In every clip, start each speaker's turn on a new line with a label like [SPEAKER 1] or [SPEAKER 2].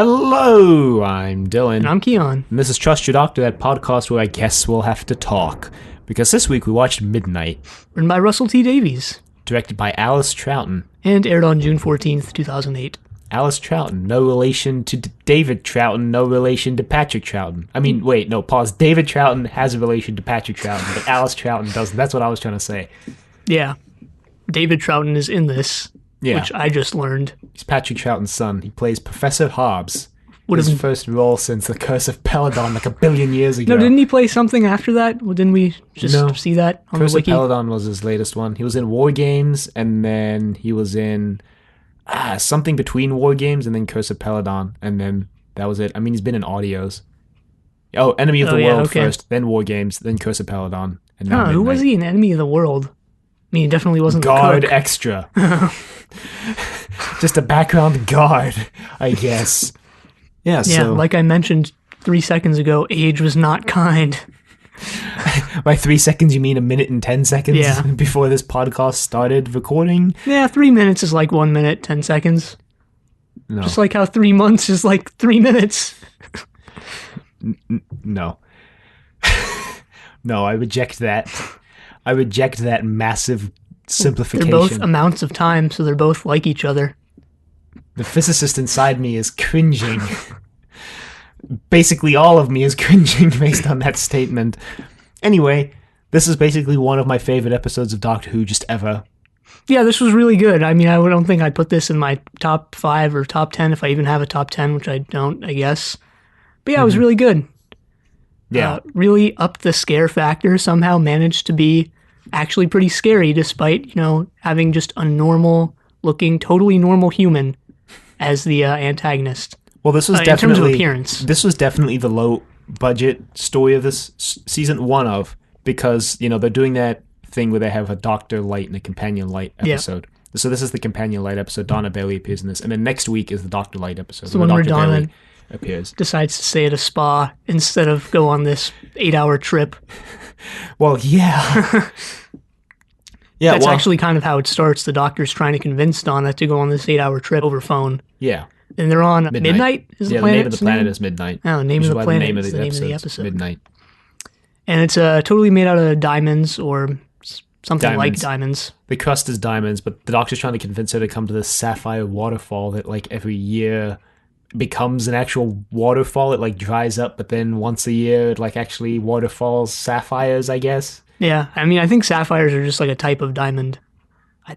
[SPEAKER 1] Hello, I'm Dylan.
[SPEAKER 2] And I'm Kiyan.
[SPEAKER 1] And this is Trust Your Doctor, that podcast where I guess we'll have to talk. Because this week we watched Midnight.
[SPEAKER 2] Written by Russell T. Davies.
[SPEAKER 1] Directed by Alice Troughton.
[SPEAKER 2] And aired on June 14th, 2008.
[SPEAKER 1] Alice Troughton, no relation to David Troughton, no relation to Patrick Troughton. I mean, wait, no, pause. David Troughton has a relation to Patrick Troughton, but Alice Troughton doesn't. That's what I was trying to say.
[SPEAKER 2] Yeah. David Troughton is in this, which I just learned.
[SPEAKER 1] He's Patrick Troughton's son. He plays Professor Hobbs. His first role since The Curse of Peladon, like a billion years ago.
[SPEAKER 2] No, didn't he play something after that? Well, didn't we just see that on
[SPEAKER 1] Curse
[SPEAKER 2] the wiki?
[SPEAKER 1] Curse of Peladon was his latest one. He was in War Games, and then he was in something between War Games and then Curse of Peladon, and then that was it. I mean, he's been in audios. Oh, Enemy of the World first, then War Games, then Curse of Peladon, and now
[SPEAKER 2] who was he in Enemy of the World? I mean, he definitely wasn't
[SPEAKER 1] guard
[SPEAKER 2] the cook.
[SPEAKER 1] Extra. Just a background guard, I guess. Yeah, so
[SPEAKER 2] like I mentioned 3 seconds ago, age was not kind.
[SPEAKER 1] By 3 seconds, you mean a minute and 10 seconds before this podcast started recording?
[SPEAKER 2] Yeah, 3 minutes is like 1 minute, 10 seconds.
[SPEAKER 1] No.
[SPEAKER 2] Just like how 3 months is like 3 minutes.
[SPEAKER 1] No. No, I reject that. I reject that massive simplification.
[SPEAKER 2] They're both amounts of time, so they're both like each other.
[SPEAKER 1] The physicist inside me is cringing. Basically, all of me is cringing based on that statement. Anyway, this is basically one of my favorite episodes of Doctor Who just ever.
[SPEAKER 2] Yeah, this was really good. I mean, I don't think I'd put this in my top 5 or top 10 if I even have a top 10, which I don't, I guess. But yeah, it was really good.
[SPEAKER 1] Yeah.
[SPEAKER 2] Really upped the scare factor, somehow managed to be actually pretty scary despite, having just a normal-looking, totally normal human as the antagonist.
[SPEAKER 1] Well, this was
[SPEAKER 2] in
[SPEAKER 1] definitely
[SPEAKER 2] terms of appearance.
[SPEAKER 1] This was definitely the low budget story of this season one of, because they're doing that thing where they have a Doctor Light and a Companion Light episode. Yeah. So this is the Companion Light episode. Donna Bailey appears in this, and then next week is the Doctor Light episode.
[SPEAKER 2] So when
[SPEAKER 1] Dr.
[SPEAKER 2] Donna
[SPEAKER 1] Bailey appears,
[SPEAKER 2] decides to stay at a spa instead of go on this 8-hour trip.
[SPEAKER 1] Well, yeah. Yeah,
[SPEAKER 2] that's actually kind of how it starts. The Doctor's trying to convince Donna to go on this 8-hour trip over phone.
[SPEAKER 1] Yeah.
[SPEAKER 2] And they're on Midnight? Is the planet?
[SPEAKER 1] The name of the planet is Midnight.
[SPEAKER 2] Oh, the name of the planet is the name of the episode.
[SPEAKER 1] Midnight.
[SPEAKER 2] And it's totally made out of diamonds or something like diamonds.
[SPEAKER 1] The crust is diamonds, but the Doctor's trying to convince her to come to this sapphire waterfall that, every year becomes an actual waterfall. It, dries up, but then once a year, it, actually waterfalls sapphires, I guess.
[SPEAKER 2] Yeah, I mean, I think sapphires are just, a type of diamond.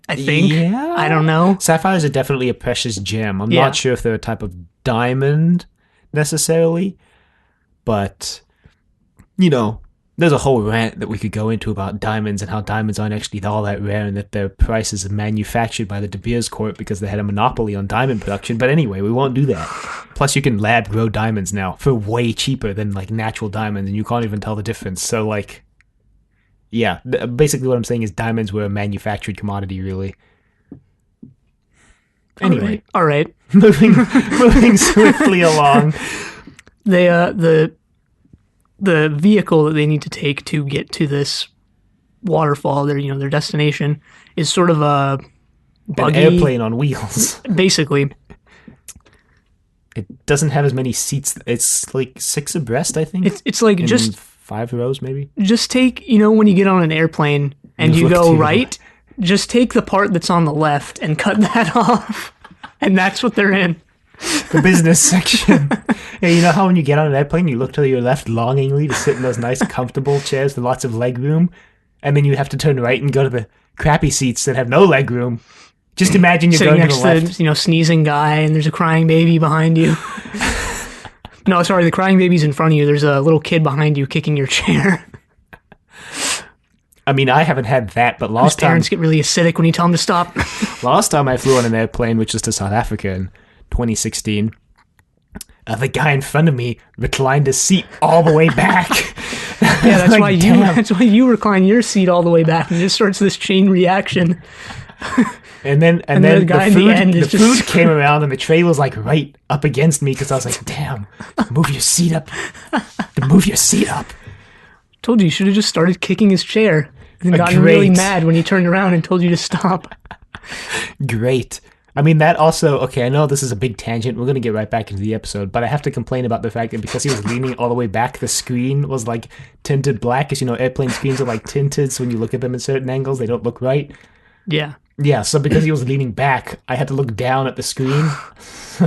[SPEAKER 2] I think.
[SPEAKER 1] Yeah.
[SPEAKER 2] I don't know.
[SPEAKER 1] Sapphires are definitely a precious gem. I'm not sure if they're a type of diamond necessarily, but, there's a whole rant that we could go into about diamonds and how diamonds aren't actually all that rare and that their prices are manufactured by the De Beers Corp because they had a monopoly on diamond production. But anyway, we won't do that. Plus, you can lab grow diamonds now for way cheaper than, natural diamonds, and you can't even tell the difference. So, yeah, basically what I'm saying is diamonds were a manufactured commodity, really. Anyway.
[SPEAKER 2] All right.
[SPEAKER 1] moving swiftly along.
[SPEAKER 2] They the vehicle that they need to take to get to this waterfall, their destination, is sort of a buggy,
[SPEAKER 1] an airplane on wheels.
[SPEAKER 2] Basically.
[SPEAKER 1] It doesn't have as many seats. It's 6 abreast, I think.
[SPEAKER 2] It's just
[SPEAKER 1] 5 rows, maybe.
[SPEAKER 2] Just take, when you get on an airplane and you go right, just take the part that's on the left and cut that off. And that's what they're in.
[SPEAKER 1] The business section. Yeah, you know how when you get on an airplane, you look to your left longingly to sit in those nice, comfortable chairs with lots of leg room, and then you have to turn right and go to the crappy seats that have no leg room. Just imagine you're
[SPEAKER 2] sitting
[SPEAKER 1] going
[SPEAKER 2] next
[SPEAKER 1] to the left.
[SPEAKER 2] To, sneezing guy, and there's a crying baby behind you. No, sorry, the crying baby's in front of you. There's a little kid behind you kicking your chair.
[SPEAKER 1] I mean, I haven't had that, but
[SPEAKER 2] His parents get really acidic when you tell them to stop.
[SPEAKER 1] Last time I flew on an airplane, which was to South Africa in 2016, the guy in front of me reclined his seat all the way back.
[SPEAKER 2] Yeah, that's why you recline your seat all the way back, and it just starts this chain reaction.
[SPEAKER 1] And then the food came around, and the tray was right up against me because I was like, "Damn, move your seat up! Move your seat up!"
[SPEAKER 2] Told you should have just started kicking his chair and gotten really mad when he turned around and told you to stop.
[SPEAKER 1] Great. I mean, that also, okay, I know this is a big tangent. We're going to get right back into the episode, but I have to complain about the fact that because he was leaning all the way back, the screen was like tinted black. Because, airplane screens are like tinted, so when you look at them at certain angles, they don't look right.
[SPEAKER 2] Yeah.
[SPEAKER 1] Yeah, so because he was leaning back, I had to look down at the screen.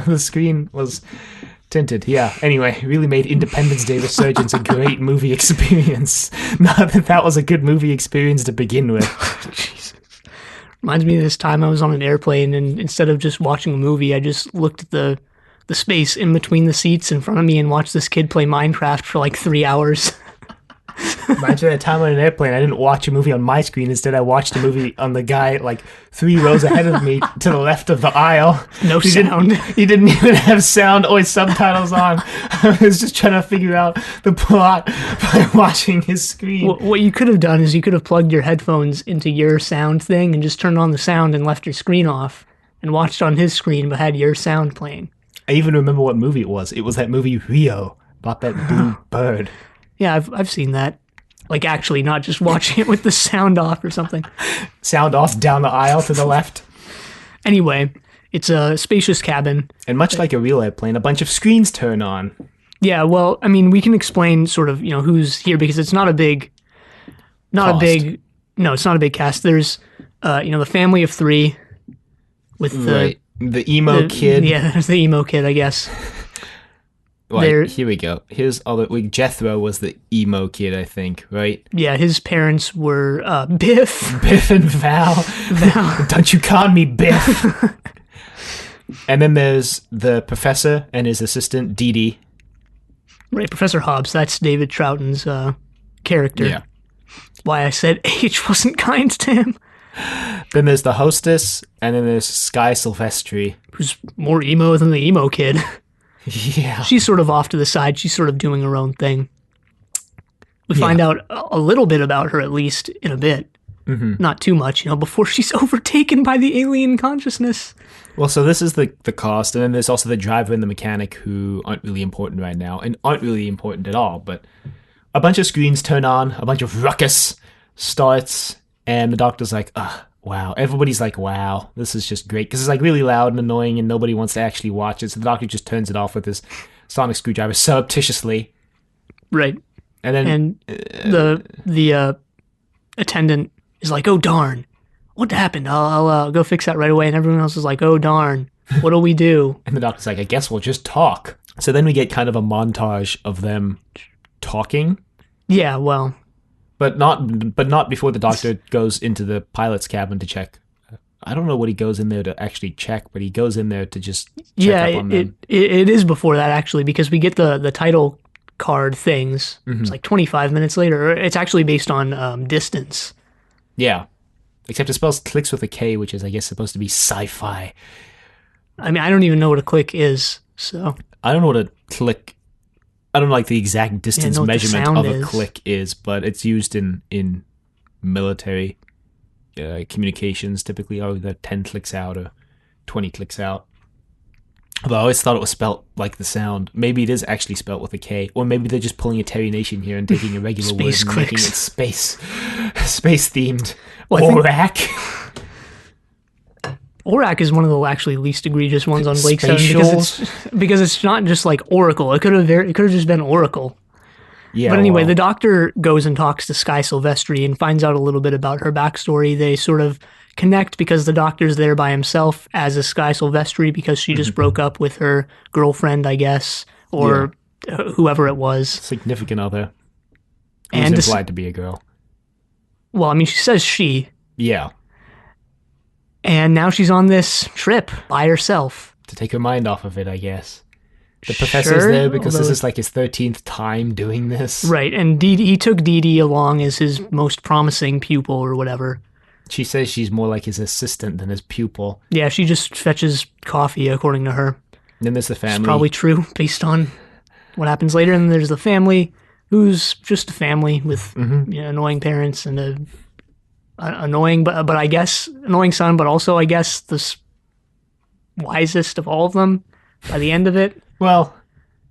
[SPEAKER 1] The screen was tinted. Yeah, anyway, really made Independence Day Resurgence a great movie experience. Not that that was a good movie experience to begin with.
[SPEAKER 2] Jesus. Reminds me of this time I was on an airplane, and instead of just watching a movie, I just looked at the space in between the seats in front of me and watched this kid play Minecraft for like 3 hours.
[SPEAKER 1] Imagine that time on an airplane, I didn't watch a movie on my screen. Instead, I watched a movie on the guy like 3 rows ahead of me to the left of the aisle.
[SPEAKER 2] No sound.
[SPEAKER 1] He didn't even have sound or subtitles on. I was just trying to figure out the plot by watching his screen.
[SPEAKER 2] What you could have done is you could have plugged your headphones into your sound thing and just turned on the sound and left your screen off and watched on his screen but had your sound playing.
[SPEAKER 1] I even remember what movie it was. It was that movie Rio about that blue bird.
[SPEAKER 2] Yeah, I've seen that. Like, actually, not just watching it with the sound off or something.
[SPEAKER 1] Sound off down the aisle to the left.
[SPEAKER 2] Anyway, it's a spacious cabin.
[SPEAKER 1] And much like a real airplane, a bunch of screens turn on.
[SPEAKER 2] Yeah, well, I mean, we can explain sort of, who's here because it's not a big, no, it's not a big cast. There's, the family of 3 with
[SPEAKER 1] the emo kid.
[SPEAKER 2] Yeah, there's the emo kid, I guess.
[SPEAKER 1] Right, here we go. Here's all the Jethro was the emo kid, I think, right?
[SPEAKER 2] Yeah, his parents were Biff.
[SPEAKER 1] Biff and Val. Val. Don't you call me Biff. And then there's the professor and his assistant, Dee Dee.
[SPEAKER 2] Right, Professor Hobbs. That's David Troughton's character.
[SPEAKER 1] Yeah.
[SPEAKER 2] Why I said H wasn't kind to him.
[SPEAKER 1] Then there's the hostess, and then there's Sky Silvestri.
[SPEAKER 2] Who's more emo than the emo kid.
[SPEAKER 1] Yeah.
[SPEAKER 2] She's sort of off to the side. She's sort of doing her own thing. We find out a little bit about her, at least, in a bit.
[SPEAKER 1] Mm-hmm.
[SPEAKER 2] Not too much, before she's overtaken by the alien consciousness.
[SPEAKER 1] Well, so this is the cast, and then there's also the driver and the mechanic who aren't really important right now, and aren't really important at all, but a bunch of screens turn on, a bunch of ruckus starts, and the doctor's like, wow. Everybody's like, wow, this is just great. Because it's like really loud and annoying and nobody wants to actually watch it. So the doctor just turns it off with his sonic screwdriver surreptitiously.
[SPEAKER 2] Right.
[SPEAKER 1] And then
[SPEAKER 2] the attendant is like, oh, darn. What happened? I'll go fix that right away. And everyone else is like, oh, darn. What'll we do?
[SPEAKER 1] And the doctor's like, I guess we'll just talk. So then we get kind of a montage of them talking.
[SPEAKER 2] Yeah, well...
[SPEAKER 1] But not before the doctor goes into the pilot's cabin to check. I don't know what he goes in there to actually check, but he goes in there to just check up on them.
[SPEAKER 2] It is before that, actually, because we get the title card things. Mm-hmm. It's like 25 minutes later. It's actually based on distance.
[SPEAKER 1] Yeah. Except it spells clicks with a K, which is, I guess, supposed to be sci-fi.
[SPEAKER 2] I mean, I don't even know what a click is, so...
[SPEAKER 1] I don't know what a click... I don't know like the exact distance measurement of a click is, but it's used in military communications typically, either 10 clicks out or 20 clicks out. Although I always thought it was spelt like the sound. Maybe it is actually spelt with a K, or maybe they're just pulling a Terry Nation here and taking a regular word and making it space themed. Well, ORAC.
[SPEAKER 2] ORAC is one of the actually least egregious ones on Blake 7 because it's not just like Oracle. It could have just been Oracle. Yeah. But anyway, the doctor goes and talks to Sky Silvestri and finds out a little bit about her backstory. They sort of connect because the doctor's there by himself as a Sky Silvestri because she just broke up with her girlfriend, I guess, or whoever it was.
[SPEAKER 1] Significant other. Who's implied to be a girl.
[SPEAKER 2] Well, I mean, she says she.
[SPEAKER 1] Yeah.
[SPEAKER 2] And now she's on this trip by herself.
[SPEAKER 1] To take her mind off of it, I guess. The professor's there because this is like his 13th time doing this.
[SPEAKER 2] Right, and he took Dee Dee along as his most promising pupil or whatever.
[SPEAKER 1] She says she's more like his assistant than his pupil.
[SPEAKER 2] Yeah, she just fetches coffee, according to her.
[SPEAKER 1] And then there's the family.
[SPEAKER 2] It's probably true, based on what happens later. And there's the family, who's just a family with annoying parents and a annoying, but I guess annoying son, but also I guess the wisest of all of them by the end of it.
[SPEAKER 1] Well,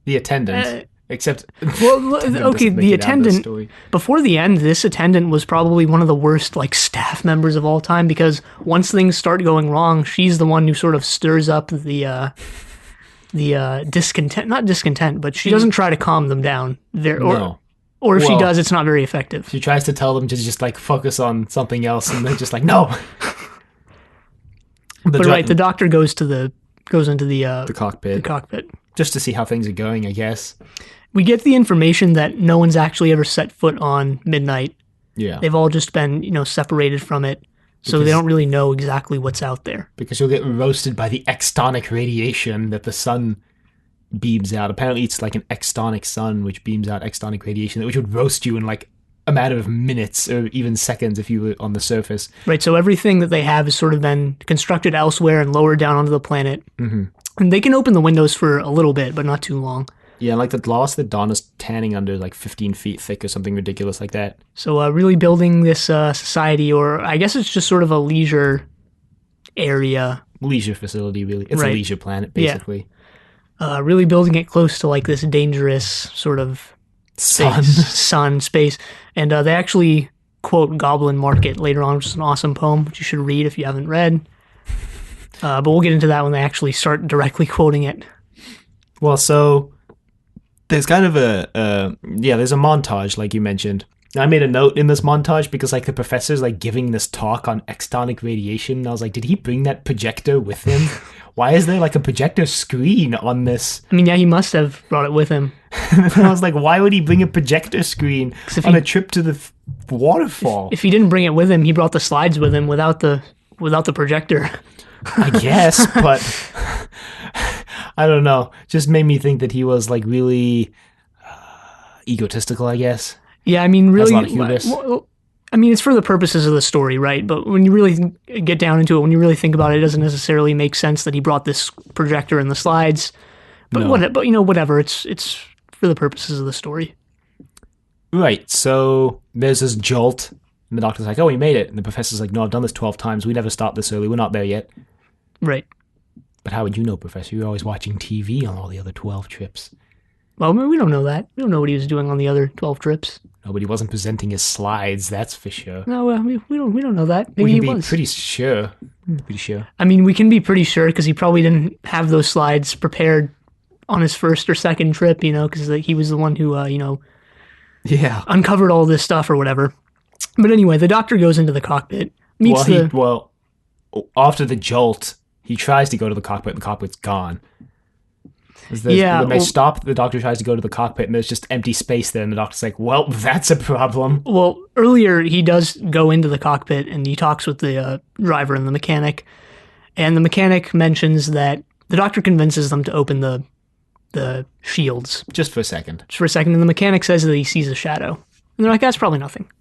[SPEAKER 1] the attendant. Except,
[SPEAKER 2] well, okay, the attendant before the end, this attendant was probably one of the worst like staff members of all time because once things start going wrong, she's the one who sort of stirs up the discontent, not discontent, but she doesn't try to calm them down. Or if she does, it's not very effective.
[SPEAKER 1] She tries to tell them to just like focus on something else, and they're just like, no.
[SPEAKER 2] The doctor goes into the
[SPEAKER 1] cockpit just to see how things are going, I guess.
[SPEAKER 2] We get the information that no one's actually ever set foot on Midnight.
[SPEAKER 1] Yeah.
[SPEAKER 2] They've all just been, separated from it. So they don't really know exactly what's out there.
[SPEAKER 1] Because you'll get roasted by the extonic radiation that the sun beams out. Apparently it's like an extonic sun which beams out extonic radiation, which would roast you in like a matter of minutes or even seconds if you were on the surface.
[SPEAKER 2] Right, so everything that they have has sort of been constructed elsewhere and lowered down onto the planet.
[SPEAKER 1] Mm-hmm.
[SPEAKER 2] And they can open the windows for a little bit, but not too long.
[SPEAKER 1] Yeah, like the glass that Donna's tanning under like 15 feet thick or something ridiculous like that.
[SPEAKER 2] So really building this society, or I guess it's just sort of a leisure area.
[SPEAKER 1] Leisure facility, really. It's a leisure planet, basically.
[SPEAKER 2] Yeah. Really building it close to like this dangerous sort of space. And they actually quote Goblin Market later on, which is an awesome poem, which you should read if you haven't read. But we'll get into that when they actually start directly quoting it.
[SPEAKER 1] Well, so there's kind of there's a montage, like you mentioned. I made a note in this montage because like the professor's like giving this talk on extonic radiation. And I was like, did he bring that projector with him? Why is there like a projector screen on this?
[SPEAKER 2] I mean, yeah, he must have brought it with him.
[SPEAKER 1] And I was like, why would he bring a projector screen on a trip to the waterfall?
[SPEAKER 2] If he didn't bring it with him, he brought the slides with him without the projector.
[SPEAKER 1] I guess, but I don't know. Just made me think that he was like really egotistical, I guess.
[SPEAKER 2] Yeah, I mean, really. I mean, it's for the purposes of the story, right? But when you really get down into it, when you really think about it, it doesn't necessarily make sense that he brought this projector in the slides. But no. Whatever. It's for the purposes of the story.
[SPEAKER 1] Right. So there's this jolt, and the doctor's like, "Oh, we made it." And the professor's like, "No, I've done this 12 times. We never start this early. We're not there yet."
[SPEAKER 2] Right.
[SPEAKER 1] But how would you know, Professor? You're always watching TV on all the other 12 trips.
[SPEAKER 2] Well, I mean, we don't know that. We don't know what he was doing on the other 12 trips.
[SPEAKER 1] No, but he wasn't presenting his slides, that's for sure.
[SPEAKER 2] No, I mean, we don't know that. Maybe he was.
[SPEAKER 1] We can be pretty sure.
[SPEAKER 2] I mean, we can be pretty sure because he probably didn't have those slides prepared on his first or second trip, because he was the one who, uncovered all this stuff or whatever. But anyway, the doctor goes into the cockpit,
[SPEAKER 1] after the jolt, he tries to go to the cockpit, and the cockpit's gone. When they stop, the doctor tries to go to the cockpit, and there's just empty space there, and the doctor's like, well, that's a problem.
[SPEAKER 2] Well, earlier, he does go into the cockpit, and he talks with the driver and the mechanic, and the mechanic mentions that the doctor convinces them to open the shields.
[SPEAKER 1] Just for a second.
[SPEAKER 2] And the mechanic says that he sees a shadow. And they're like, that's probably nothing.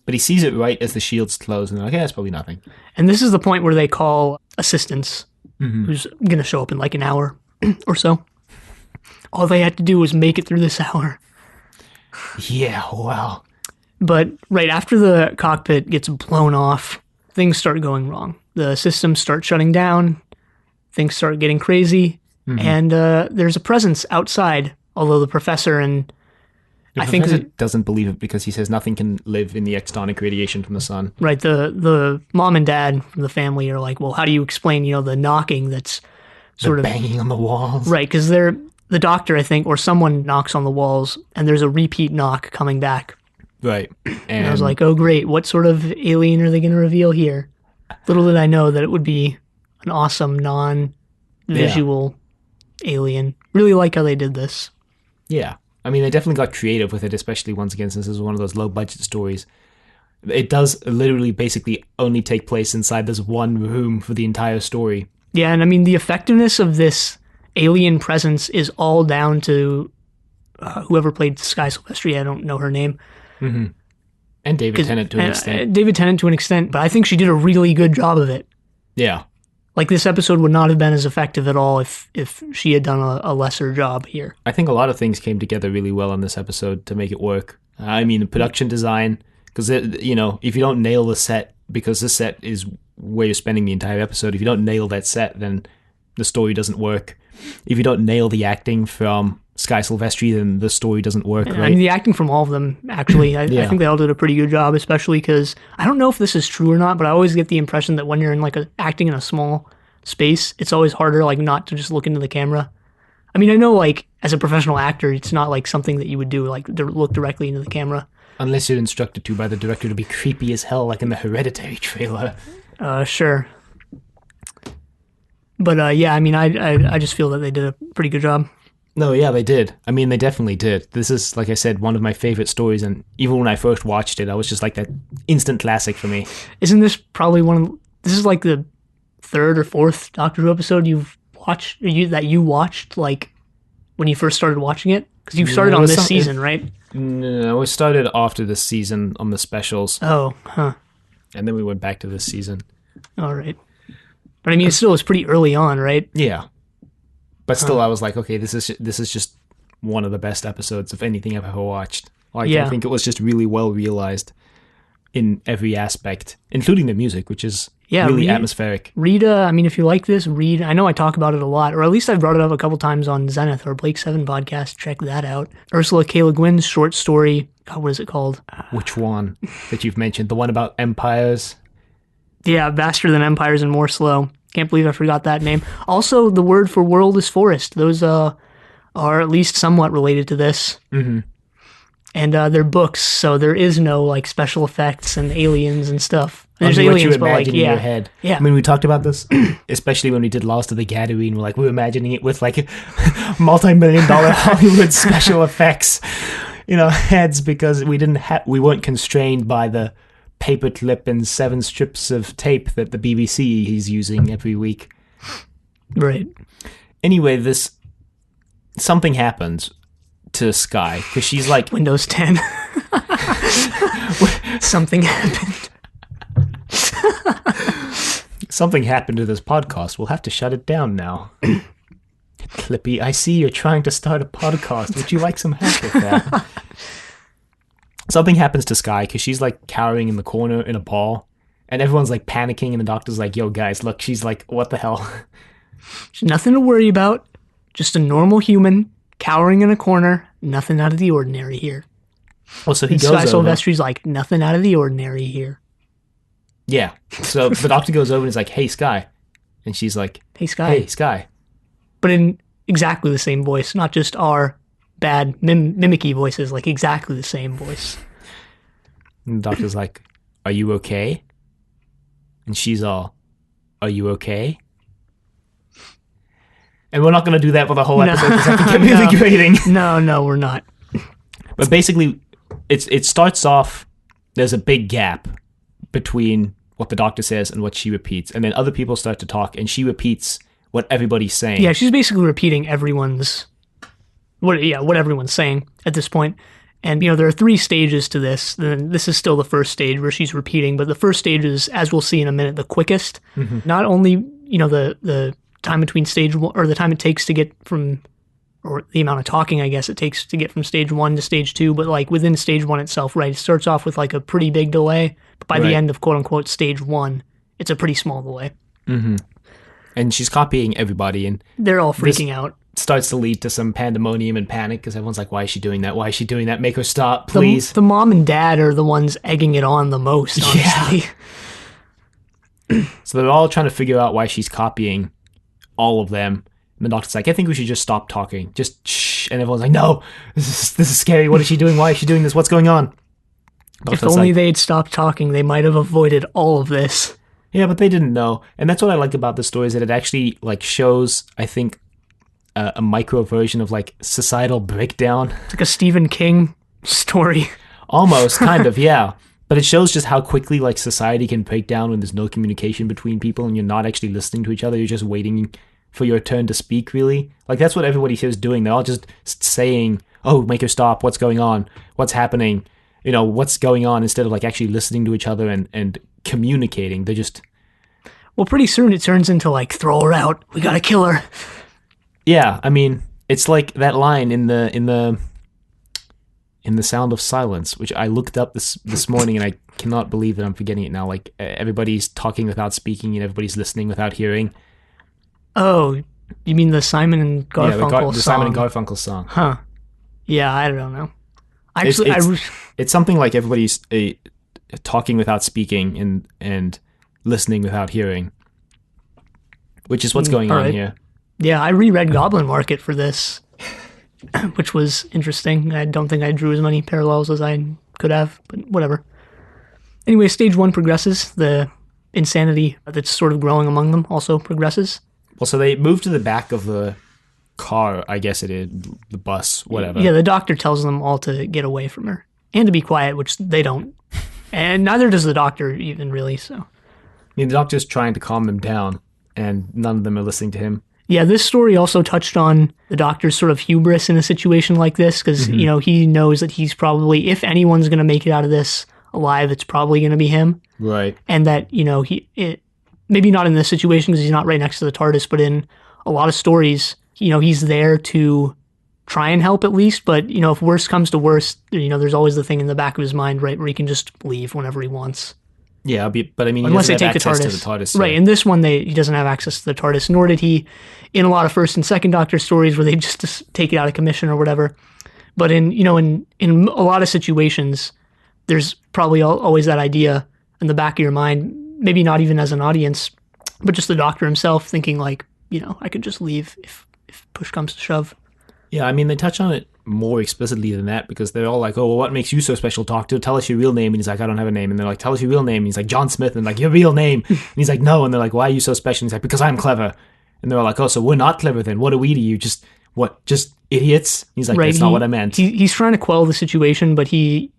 [SPEAKER 1] But he sees it right as the shields close, and they're like, yeah, that's probably nothing.
[SPEAKER 2] And this is the point where they call assistance, who's going to show up in like an hour or so. All they had to do was make it through this hour.
[SPEAKER 1] Yeah, wow.
[SPEAKER 2] But right after the cockpit gets blown off, things start going wrong. The systems start shutting down, things start getting crazy, and there's a presence outside, although the professor and
[SPEAKER 1] I think it doesn't believe it because he says nothing can live in the extonic radiation from the sun.
[SPEAKER 2] Right, the mom and dad from the family are like, well, how do you explain, the knocking that's sort of
[SPEAKER 1] banging on the walls?
[SPEAKER 2] Right, because the doctor, I think, or someone knocks on the walls, and there's a repeat knock coming back.
[SPEAKER 1] Right.
[SPEAKER 2] And I was like, oh, great. What sort of alien are they going to reveal here? Little did I know that it would be an awesome, non-visual alien. Really like how they did this.
[SPEAKER 1] Yeah. I mean, they definitely got creative with it, especially once again, since this is one of those low-budget stories. It does literally basically only take place inside this one room for the entire story.
[SPEAKER 2] Yeah, and I mean, the effectiveness of this alien presence is all down to whoever played Sky Silvestri. I don't know her name.
[SPEAKER 1] Mm-hmm. And David Tennant to an extent.
[SPEAKER 2] David Tennant to an extent, but I think she did a really good job of it.
[SPEAKER 1] Yeah.
[SPEAKER 2] Like, this episode would not have been as effective at all if she had done a lesser job here.
[SPEAKER 1] I think a lot of things came together really well on this episode to make it work. I mean, the production design, because, if you don't nail the set, because this set is where you're spending the entire episode, if you don't nail that set, then the story doesn't work. If you don't nail the acting from Sky Silvestri, then the story doesn't work, right?
[SPEAKER 2] I mean, the acting from all of them, actually, I think they all did a pretty good job, especially because I don't know if this is true or not, but I always get the impression that when you're in like acting in a small space, it's always harder like not to just look into the camera. I mean, I know like as a professional actor, it's not like something that you would do, like look directly into the camera.
[SPEAKER 1] Unless you're instructed to by the director to be creepy as hell, like in the Hereditary trailer.
[SPEAKER 2] Sure. But yeah, I mean, I just feel that they did a pretty good job.
[SPEAKER 1] No, yeah, they did. I mean, they definitely did. This is, like I said, one of my favorite stories, and even when I first watched it, I was just like that instant classic for me.
[SPEAKER 2] Isn't this probably this is like the third or fourth Doctor Who episode you've watched, that you watched, like, when you first started watching it? Because you started on this season, right?
[SPEAKER 1] No, we started after this season on the specials.
[SPEAKER 2] Oh, huh.
[SPEAKER 1] And then we went back to this season.
[SPEAKER 2] All right. But I mean, it still was pretty early on, right?
[SPEAKER 1] Yeah. But still, I was like, okay, this is just one of the best episodes of anything I've ever watched. Like, I think it was just really well realized in every aspect, including the music, which is really atmospheric.
[SPEAKER 2] I mean, if you like this, I know I talk about it a lot, or at least I've brought it up a couple times on Zenith or Blake 7 podcast. Check that out. Ursula K. Le Guin's short story. God, what is it called?
[SPEAKER 1] Which one that you've mentioned? The one about empires?
[SPEAKER 2] Yeah, Vaster Than Empires and More Slow. Can't believe I forgot that name. Also, the word for world is forest. Those are at least somewhat related to this.
[SPEAKER 1] Mm-hmm.
[SPEAKER 2] And they're books, so there is no like special effects and aliens and stuff.
[SPEAKER 1] There's aliens, but like, in your head.
[SPEAKER 2] Yeah.
[SPEAKER 1] I mean, we talked about this, especially when we did Lost of the Gadarene. We were imagining it with like multi-million-dollar Hollywood special effects in our heads because we weren't constrained by the paperclip and 7 strips of tape that the BBC is using every week.
[SPEAKER 2] Right.
[SPEAKER 1] Anyway, something happens to Sky because she's like
[SPEAKER 2] Windows 10. Something happened.
[SPEAKER 1] Something happened to this podcast. We'll have to shut it down now. Clippy, I see you're trying to start a podcast. Would you like some help with that? Something happens to Sky because she's like cowering in the corner in a ball, and everyone's like panicking, and the doctor's like, yo guys, look. She's like, what the hell?
[SPEAKER 2] She's nothing to worry about. Just a normal human cowering in a corner. Nothing out of the ordinary here.
[SPEAKER 1] Well, so he goes
[SPEAKER 2] Sky
[SPEAKER 1] over.
[SPEAKER 2] Silvestri's like, nothing out of the ordinary here.
[SPEAKER 1] Yeah. So the doctor goes over and is like, hey Sky. And she's like,
[SPEAKER 2] hey Sky.
[SPEAKER 1] Hey Sky.
[SPEAKER 2] But in exactly the same voice, not just our bad mimicky voices, like exactly the same voice.
[SPEAKER 1] And the doctor's like, are you okay? And she's all, are you okay? And we're not going to do that for the whole episode because that can get really grating.
[SPEAKER 2] No, we're not.
[SPEAKER 1] But basically, it starts off, there's a big gap between what the doctor says and what she repeats. And then other people start to talk and she repeats what everybody's saying.
[SPEAKER 2] Yeah, she's basically repeating what everyone's saying at this point. And, there are 3 stages to this. This is still the first stage where she's repeating, but the first stage is, as we'll see in a minute, the quickest. Mm-hmm. Not only, the time between stage 1, or the time it takes to get from, or the amount of talking, I guess, it takes to get from stage 1 to stage 2, but like within stage 1 itself, right? It starts off with like a pretty big delay, but by the end of quote unquote stage 1, it's a pretty small delay.
[SPEAKER 1] Mm-hmm. And she's copying everybody, and
[SPEAKER 2] they're all freaking out.
[SPEAKER 1] Starts to lead to some pandemonium and panic because everyone's like, why is she doing that? Why is she doing that? Make her stop, please.
[SPEAKER 2] The mom and dad are the ones egging it on the most, honestly.
[SPEAKER 1] Yeah. So they're all trying to figure out why she's copying all of them. And the doctor's like, I think we should just stop talking. Just shh. And everyone's like, no, this is scary. What is she doing? Why is she doing this? What's going on?
[SPEAKER 2] If only they'd stopped talking, they might have avoided all of this.
[SPEAKER 1] Yeah, but they didn't know. And that's what I like about the story, is that it actually like shows, I think, a micro version of like societal breakdown.
[SPEAKER 2] It's like a Stephen King story.
[SPEAKER 1] Almost, kind of, yeah. But it shows just how quickly like society can break down when there's no communication between people and you're not actually listening to each other. You're just waiting for your turn to speak, really. Like that's what everybody here is doing. They're all just saying, oh, make her stop. What's going on? What's happening? What's going on, instead of like actually listening to each other and communicating. They're just...
[SPEAKER 2] Well, pretty soon it turns into like, throw her out. We gotta kill her.
[SPEAKER 1] Yeah, I mean, it's like that line in the Sound of Silence, which I looked up this morning, and I cannot believe that I'm forgetting it now. Like everybody's talking without speaking, and everybody's listening without hearing.
[SPEAKER 2] Oh, You mean the Simon and Garfunkel
[SPEAKER 1] the
[SPEAKER 2] song?
[SPEAKER 1] Simon and Garfunkel song.
[SPEAKER 2] Huh. Yeah, I don't know.
[SPEAKER 1] Actually, it's something like everybody's talking without speaking and listening without hearing, which is what's going on here.
[SPEAKER 2] Yeah, I reread Goblin Market for this, which was interesting. I don't think I drew as many parallels as I could have, but whatever. Anyway, stage 1 progresses. The insanity that's sort of growing among them also progresses.
[SPEAKER 1] Well, so they move to the back of the car, I guess it is, the bus, whatever.
[SPEAKER 2] Yeah, the doctor tells them all to get away from her and to be quiet, which they don't. And neither does the doctor even really, so.
[SPEAKER 1] I mean, the doctor's trying to calm them down, and none of them are listening to him.
[SPEAKER 2] Yeah, this story also touched on the doctor's sort of hubris in a situation like this, because, you know, he knows that he's probably, if anyone's going to make it out of this alive, it's probably going to be him.
[SPEAKER 1] Right.
[SPEAKER 2] And that, you know, maybe not in this situation because he's not right next to the TARDIS, but in a lot of stories, you know, he's there to try and help at least. But, you know, if worst comes to worst, you know, there's always the thing in the back of his mind, right, where he can just leave whenever he wants.
[SPEAKER 1] Yeah, but I mean,
[SPEAKER 2] unless they take
[SPEAKER 1] the
[SPEAKER 2] TARDIS.
[SPEAKER 1] To the TARDIS. So.
[SPEAKER 2] Right, in this one, he doesn't have access to the TARDIS, nor did he in a lot of first and second Doctor stories where they just take it out of commission or whatever. But in a lot of situations, there's probably always that idea in the back of your mind, maybe not even as an audience, but just the Doctor himself thinking like, you know, I could just leave if push comes to shove.
[SPEAKER 1] Yeah, I mean, they touch on it more explicitly than that because they're all like, oh, well, what makes you so special, Doctor? Tell us your real name. And he's like, I don't have a name. And they're like, tell us your real name. And he's like, John Smith. And like, your real name. And he's like, no. And they're like, why are you so special? And he's like, because I'm clever. And they're all like, oh, so we're not clever then. What are we to you? Just idiots? And he's like, right, that's not what I meant.
[SPEAKER 2] He's trying to quell the situation, but he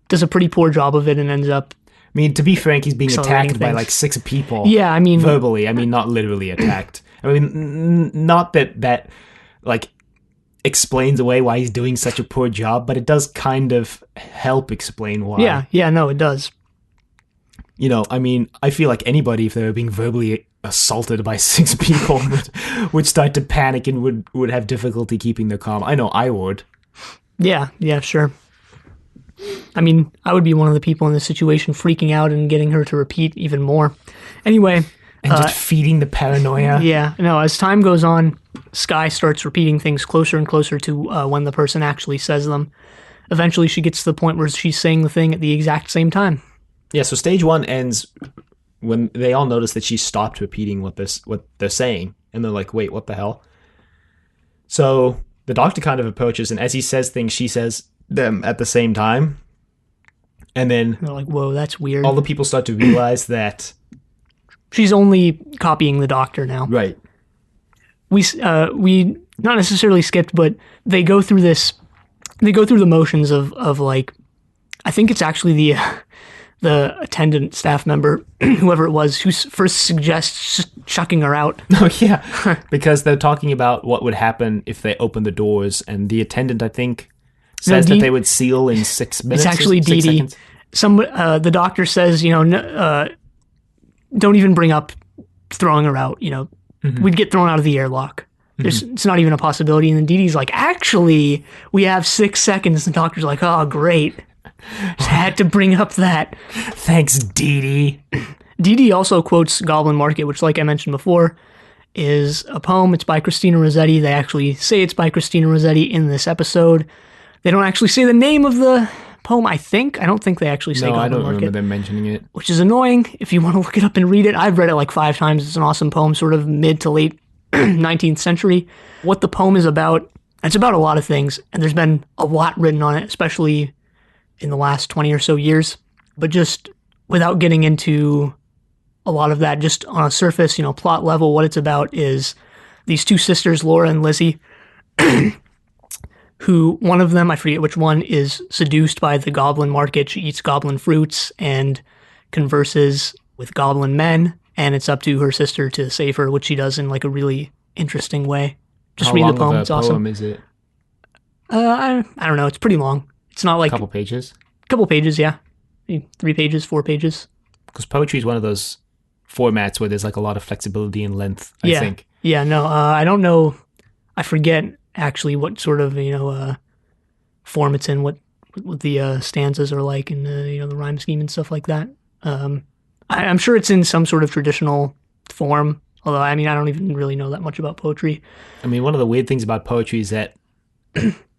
[SPEAKER 2] does a pretty poor job of it and ends up.
[SPEAKER 1] I mean, to be frank, he's being attacked by like 6 people.
[SPEAKER 2] Yeah, I mean.
[SPEAKER 1] Verbally. I mean, not literally attacked. I mean, not that like explains away why he's doing such a poor job, but it does kind of help explain why.
[SPEAKER 2] Yeah, no, it does.
[SPEAKER 1] You know, I mean, I feel like anybody, if they were being verbally assaulted by 6 people, would start to panic and would have difficulty keeping their calm. I know I would.
[SPEAKER 2] Yeah, sure. I mean, I would be one of the people in this situation freaking out and getting her to repeat even more. Anyway.
[SPEAKER 1] And just feeding the paranoia.
[SPEAKER 2] Yeah, no, as time goes on, Skye starts repeating things closer and closer to when the person actually says them. Eventually, she gets to the point where she's saying the thing at the exact same time.
[SPEAKER 1] Yeah, so stage 1 ends when they all notice that she stopped repeating what they're saying. And they're like, wait, what the hell? So the Doctor kind of approaches, and as he says things, she says them at the same time. And then
[SPEAKER 2] they're like, whoa, that's weird.
[SPEAKER 1] All the people start to realize that
[SPEAKER 2] she's only copying the Doctor now.
[SPEAKER 1] Right.
[SPEAKER 2] We not necessarily skipped, but they go through this. They go through the motions of like, I think it's actually the attendant staff member, whoever it was, who first suggests chucking her out.
[SPEAKER 1] Oh yeah, because they're talking about what would happen if they opened the doors, and the attendant, I think, says that they would seal in 6 minutes.
[SPEAKER 2] It's actually Dee Dee. The Doctor says, you know, don't even bring up throwing her out. You know, we'd get thrown out of the airlock. It's not even a possibility. And then Dee Dee's like, actually, we have 6 seconds. And the Doctor's like, oh, great. Just had to bring up that.
[SPEAKER 1] Thanks, Dee Dee.
[SPEAKER 2] Dee Dee also quotes Goblin Market, which, like I mentioned before, is a poem. It's by Christina Rossetti. They actually say it's by Christina Rossetti in this episode. They don't actually say the name of the poem, I think. I don't think they actually say Goblin Market.
[SPEAKER 1] No, I don't remember them mentioning it.
[SPEAKER 2] Which is annoying. If you want to look it up and read it, I've read it like 5 times. It's an awesome poem, sort of mid to late 19th century. What the poem is about, it's about a lot of things, and there's been a lot written on it, especially in the last 20 or so years. But just without getting into a lot of that, just on a surface, you know, plot level, what it's about is these 2 sisters, Laura and Lizzie, who one of them, I forget which one, is seduced by the Goblin Market. She eats goblin fruits and converses with goblin men, and it's up to her sister to save her, which she does in like a really interesting way. Just read the poem. It's awesome. How long
[SPEAKER 1] is it?
[SPEAKER 2] I don't know. It's pretty long. It's not like...
[SPEAKER 1] A couple pages?
[SPEAKER 2] Couple pages, yeah. 3 pages, 4 pages.
[SPEAKER 1] Because poetry is one of those formats where there's like a lot of flexibility in length, I think.
[SPEAKER 2] Yeah, no, I don't know. I forget actually what sort of, you know, form it's in, what the stanzas are like, and you know, the rhyme scheme and stuff like that. I'm sure it's in some sort of traditional form, Although, I mean, I don't even really know that much about poetry.
[SPEAKER 1] I mean, one of the weird things about poetry is that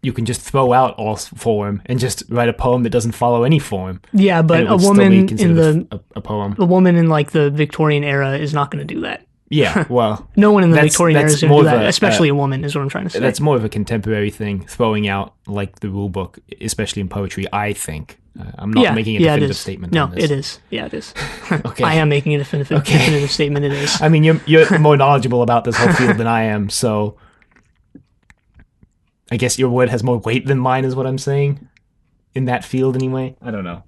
[SPEAKER 1] you can just throw out all form and just write a poem that doesn't follow any form.
[SPEAKER 2] Yeah, but a woman in
[SPEAKER 1] a poem.
[SPEAKER 2] A woman in like the Victorian era is not going to do that.
[SPEAKER 1] Yeah, well,
[SPEAKER 2] no one in the Victorian era is going to do that, especially a woman, is what I'm trying to say.
[SPEAKER 1] That's more of a contemporary thing, throwing out like the rule book, especially in poetry, I think. I'm not making a definitive statement on this.
[SPEAKER 2] No, it is. Yeah, it is.
[SPEAKER 1] Okay.
[SPEAKER 2] I am making a definitive statement, it is.
[SPEAKER 1] I mean, you're more knowledgeable about this whole field than I am, so I guess your word has more weight than mine is what I'm saying. In that field, anyway. I don't know.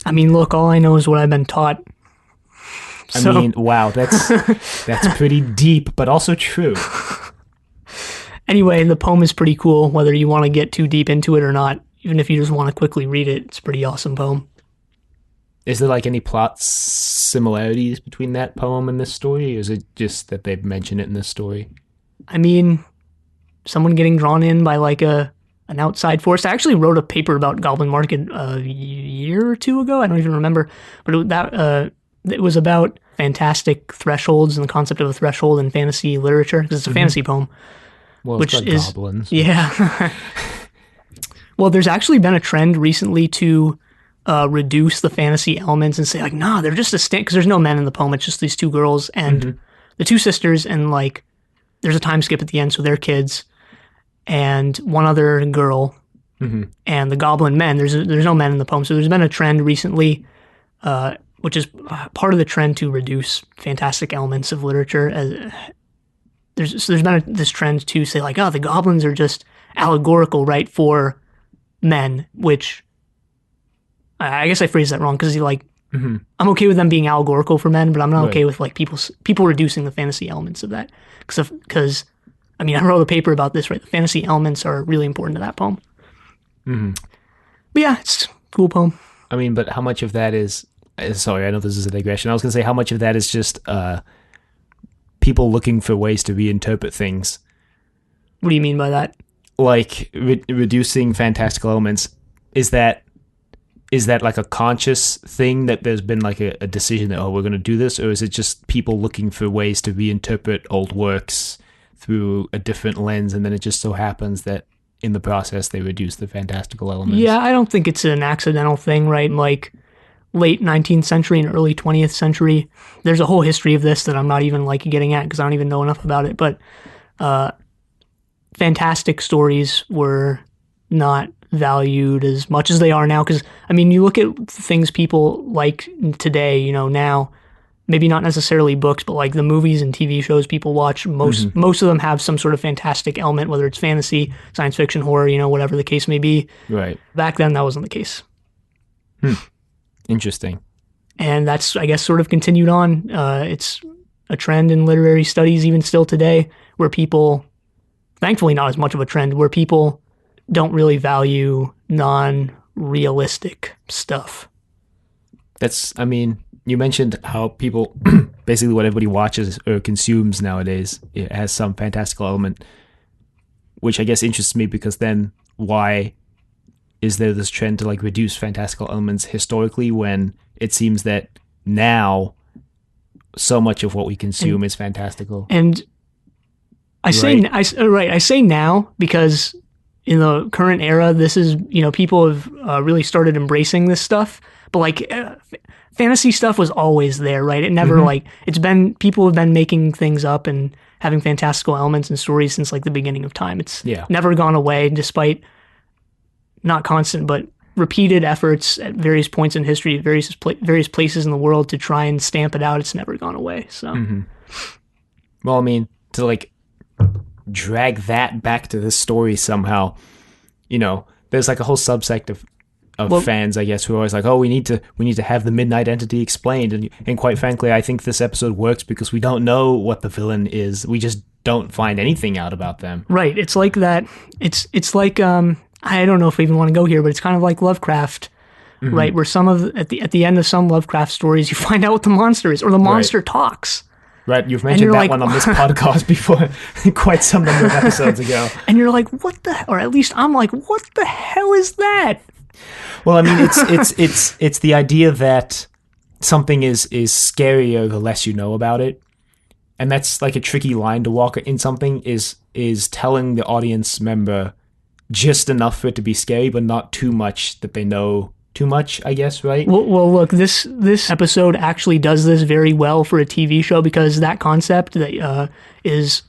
[SPEAKER 2] I mean, look, all I know is what I've been taught.
[SPEAKER 1] I mean, wow, that's pretty deep, but also true.
[SPEAKER 2] Anyway, the poem is pretty cool, whether you want to get too deep into it or not. Even if you just want to quickly read it, it's a pretty awesome poem.
[SPEAKER 1] Is there like any plot similarities between that poem and this story, or is it just that they've mentioned it in this story?
[SPEAKER 2] I mean, someone getting drawn in by like an outside force. I actually wrote a paper about Goblin Market a year or two ago. I don't even remember, but it was about fantastic thresholds and the concept of a threshold in fantasy literature, because it's a fantasy poem.
[SPEAKER 1] Well, it's which is goblins.
[SPEAKER 2] Yeah. Well, there's actually been a trend recently to reduce the fantasy elements and say like, nah, they're just because there's no men in the poem. It's just these two girls and the two sisters, and like there's a time skip at the end, so they're kids, and one other girl, and the goblin men. There's no men in the poem, so there's been a trend recently, which is part of the trend to reduce fantastic elements of literature. There's been this trend to say like, oh, the goblins are just allegorical, right, for men, which I guess I phrased that wrong, because like I'm okay with them being allegorical for men, but I'm not okay with like people reducing the fantasy elements of that, because I mean, I wrote a paper about this, right? The fantasy elements are really important to that poem. But yeah, it's a cool poem.
[SPEAKER 1] I mean, but how much of that is, sorry, I know this is a digression. I was going to say, how much of that is just people looking for ways to reinterpret things?
[SPEAKER 2] What do you mean by that?
[SPEAKER 1] Like reducing fantastical elements, is that like a conscious thing that there's been like a decision that, oh, we're going to do this, or is it just people looking for ways to reinterpret old works through a different lens, and then it just so happens that in the process they reduce the fantastical elements?
[SPEAKER 2] Yeah, I don't think it's an accidental thing, right? Like late 19th century and early 20th century, there's a whole history of this that I'm not even like getting at because I don't even know enough about it, but fantastic stories were not valued as much as they are now. Because, I mean, you look at things people like today, you know, now, maybe not necessarily books, but like the movies and TV shows people watch, most of them have some sort of fantastic element, whether it's fantasy, science fiction, horror, you know, whatever the case may be.
[SPEAKER 1] Right.
[SPEAKER 2] Back then, that wasn't the case.
[SPEAKER 1] Interesting.
[SPEAKER 2] And that's, I guess, sort of continued on. It's a trend in literary studies even still today, where people, thankfully not as much of a trend, where people don't really value non-realistic stuff.
[SPEAKER 1] That's, I mean, you mentioned how people, basically what everybody watches or consumes nowadays, it has some fantastical element, which I guess interests me, because then why is there this trend to like reduce fantastical elements historically, when it seems that now so much of what we consume is fantastical? And
[SPEAKER 2] I say now because in the current era, this is, you know, people have really started embracing this stuff, but like fantasy stuff was always there, right? It never like, people have been making things up and having fantastical elements and stories since like the beginning of time. It's never gone away, despite not constant, but repeated efforts at various points in history, at various places in the world to try and stamp it out. It's never gone away. So,
[SPEAKER 1] well, I mean, to like drag that back to this story somehow, you know, there's like a whole subsect of fans, I guess, who are always like, oh, we need to have the midnight entity explained, and quite frankly, I think this episode works because we don't know what the villain is. We just don't find anything out about them.
[SPEAKER 2] Right. It's like that. It's like I don't know if we even want to go here, but it's kind of like Lovecraft, right? Where at the end of some Lovecraft stories, you find out what the monster is, or the monster talks.
[SPEAKER 1] Right, you've mentioned that one on this podcast before, quite some number of episodes ago.
[SPEAKER 2] And you're like, what the? Or at least I'm like, what the hell is that?
[SPEAKER 1] Well, I mean, it's the idea that something is scarier the less you know about it. and that's like a tricky line to walk in something, is telling the audience member just enough for it to be scary, but not too much that they know too much, I guess, right?
[SPEAKER 2] Well, look, this episode actually does this very well for a TV show, because that concept that is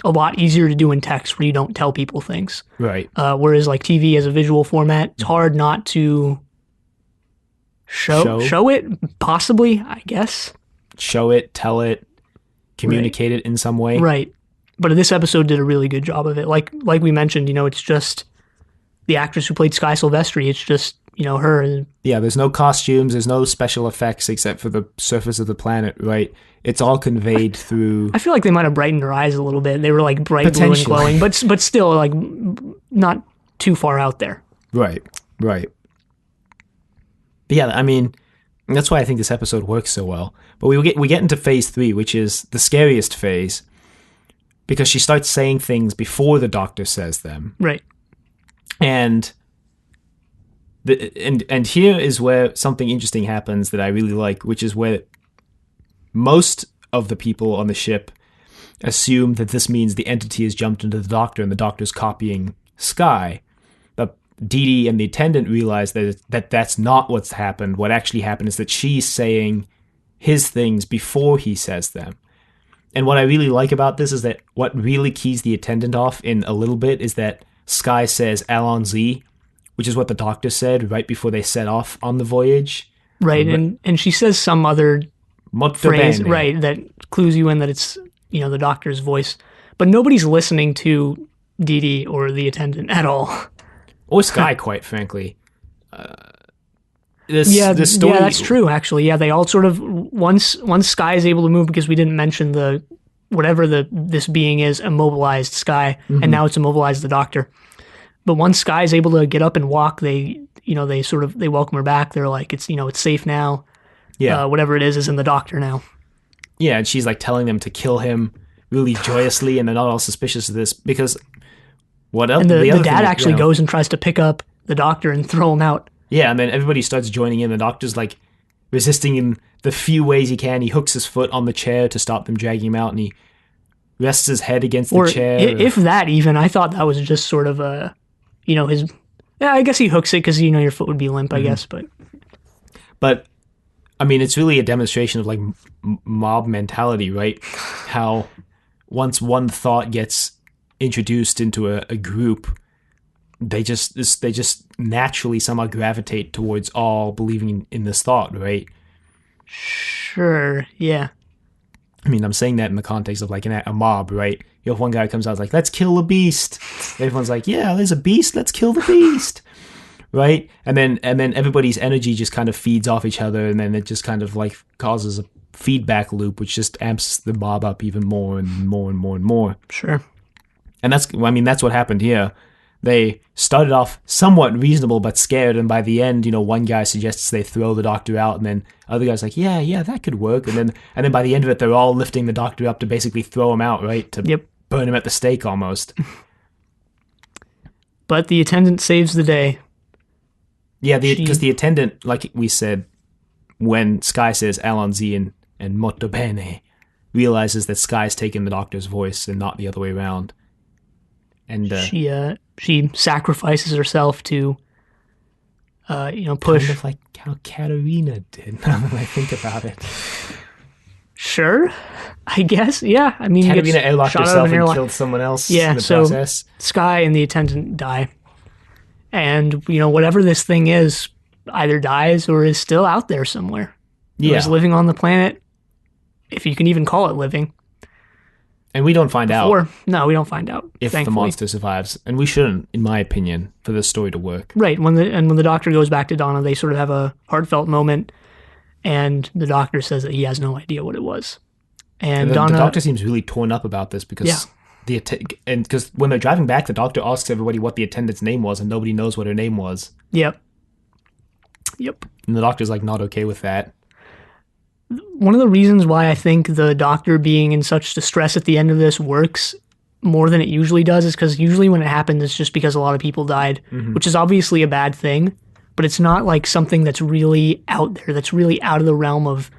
[SPEAKER 2] a lot easier to do in text, where you don't tell people things.
[SPEAKER 1] Right.
[SPEAKER 2] Whereas like TV as a visual format, it's hard not to show it, possibly, I guess.
[SPEAKER 1] Show it, tell it, communicate it in some way.
[SPEAKER 2] Right. But this episode did a really good job of it. Like we mentioned, it's just the actress who played Sky Silvestri. It's just, her.
[SPEAKER 1] Yeah, there's no costumes, there's no special effects except for the surface of the planet, right? It's all conveyed through...
[SPEAKER 2] I feel like they might have brightened her eyes a little bit. They were like bright blue and glowing, but still like not too far out there.
[SPEAKER 1] Right. But yeah, I mean, that's why I think this episode works so well. But we get into phase 3, which is the scariest phase, because she starts saying things before the doctor says them.
[SPEAKER 2] Right.
[SPEAKER 1] And here is where something interesting happens that I really like, which is where most of the people on the ship assume that this means the entity has jumped into the doctor and the doctor's copying Sky. But Dee Dee and the attendant realize that that's not what's happened. What actually happened is that she's saying his things before he says them. And what I really like about this is that what really keys the attendant off in a little bit is that Sky says Allons-y, which is what the doctor said right before they set off on the voyage.
[SPEAKER 2] Right, and she says some other phrase, right, that clues you in that it's, the doctor's voice. But nobody's listening to Dee Dee or the attendant at all.
[SPEAKER 1] Or Sky, quite frankly.
[SPEAKER 2] This story... Yeah, that's true, actually. Yeah, they all sort of... Once Sky is able to move, because we didn't mention this being is, immobilized Sky, and now it's immobilized the doctor. But once Sky is able to get up and walk, they welcome her back. They're like, it's safe now. Yeah. Whatever it is in the doctor now.
[SPEAKER 1] Yeah, and she's like telling them to kill him really joyously, and they're not all suspicious of this, because what else?
[SPEAKER 2] And the dad actually goes and tries to pick up the doctor and throw him out.
[SPEAKER 1] Yeah, and then everybody starts joining in. The doctor's like resisting in the few ways he can. He hooks his foot on the chair to stop them dragging him out, and he rests his head against the chair.
[SPEAKER 2] If that even, I thought that was just sort of a... his... Yeah, I guess he hooks it because, your foot would be limp, I guess, but...
[SPEAKER 1] But, I mean, it's really a demonstration of, like, mob mentality, right? How once one thought gets introduced into a group, they just naturally somehow gravitate towards all believing in this thought, right?
[SPEAKER 2] Sure, yeah.
[SPEAKER 1] I mean, I'm saying that in the context of, like, a mob, right? If one guy comes out like, let's kill the beast. Everyone's like, yeah, there's a beast. Let's kill the beast. Right? And then everybody's energy just kind of feeds off each other. And then it just kind of like causes a feedback loop, which just amps the mob up even more and more and more and more.
[SPEAKER 2] Sure.
[SPEAKER 1] And that's what happened here. They started off somewhat reasonable but scared, and by the end, one guy suggests they throw the doctor out, and then other guys like, yeah, that could work, and then by the end of it, they're all lifting the doctor up to basically throw him out, right? To burn him at the stake almost.
[SPEAKER 2] But the attendant saves the day.
[SPEAKER 1] Yeah, because the attendant, like we said, when Sky says Allons-y and molto bene, realizes that Sky's taken the doctor's voice and not the other way around. And
[SPEAKER 2] she sacrifices herself to, push.
[SPEAKER 1] Kind of like how Katerina did, now that I think about it.
[SPEAKER 2] Sure, I guess. Yeah, I mean,
[SPEAKER 1] Katerina airlocked herself and killed someone else in the process.
[SPEAKER 2] Sky and the attendant die. And, whatever this thing is either dies or is still out there somewhere. Yeah. Or is living on the planet, if you can even call it living.
[SPEAKER 1] And we don't find out.
[SPEAKER 2] No, we don't find out.
[SPEAKER 1] If
[SPEAKER 2] thankfully.
[SPEAKER 1] The monster survives. And we shouldn't, in my opinion, for this story to work.
[SPEAKER 2] Right. When the doctor goes back to Donna, they sort of have a heartfelt moment. And the doctor says that he has no idea what it was. And Donna...
[SPEAKER 1] The doctor seems really torn up about this because... Yeah. Because when they're driving back, the doctor asks everybody what the attendant's name was, and nobody knows what her name was.
[SPEAKER 2] Yep.
[SPEAKER 1] And the doctor's like not okay with that.
[SPEAKER 2] One of the reasons why I think the doctor being in such distress at the end of this works more than it usually does is because usually when it happens, it's just because a lot of people died, which is obviously a bad thing, but it's not like something that's really out there, that's really out of the realm of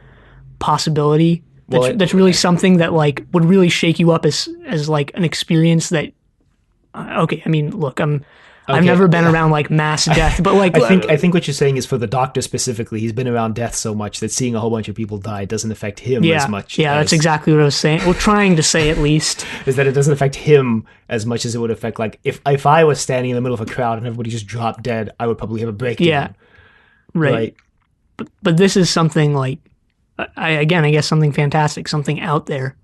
[SPEAKER 2] possibility. That's really something that like would really shake you up as like an experience that. Okay, I mean, look, I've never been around like mass death, but like
[SPEAKER 1] I think what you're saying is for the Doctor specifically, he's been around death so much that seeing a whole bunch of people die doesn't affect him as much.
[SPEAKER 2] Yeah, that's exactly what I was saying. Well, trying to say at least
[SPEAKER 1] is that it doesn't affect him as much as it would affect like if I was standing in the middle of a crowd and everybody just dropped dead, I would probably have a breakdown.
[SPEAKER 2] Yeah, right. But this is something like I guess something fantastic, something out there.